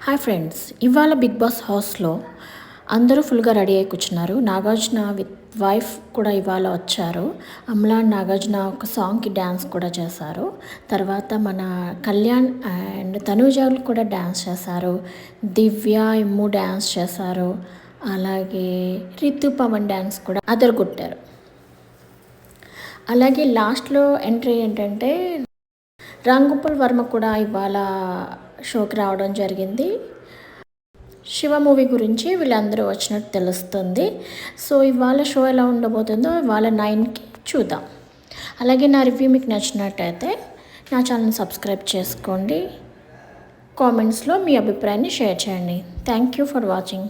Hi friends, ఇవాళ big boss హౌస్లో అందరూ ఫుల్గా రెడీ అయి కూర్చున్నారు. నాగార్జున విత్ వైఫ్ కూడా ఇవాళ వచ్చారు. అమలా నాగార్జున ఒక సాంగ్కి డ్యాన్స్ కూడా చేశారు. తర్వాత మన కళ్యాణ్ అండ్ తనూజాలు కూడా డ్యాన్స్ చేశారు. దివ్య ఇమ్ము డ్యాన్స్ చేశారు. అలాగే రితు పవన్ డ్యాన్స్ కూడా అదరగొట్టారు. అలాగే లాస్ట్లో ఎంట్రీ ఏంటంటే రాంగోపాల్ వర్మ కూడా ఇవాళ షోకి రావడం జరిగింది. శివ మూవీ గురించి వీళ్ళందరూ వచ్చినట్టు తెలుస్తుంది. సో ఇవాళ షో ఎలా ఉండబోతుందో ఇవాళ 9కి చూద్దాం. అలాగే నా రివ్యూ మీకు నచ్చినట్టయితే నా ఛానల్ని సబ్స్క్రైబ్ చేసుకోండి. కామెంట్స్లో మీ అభిప్రాయాన్ని షేర్ చేయండి. Thank you for watching.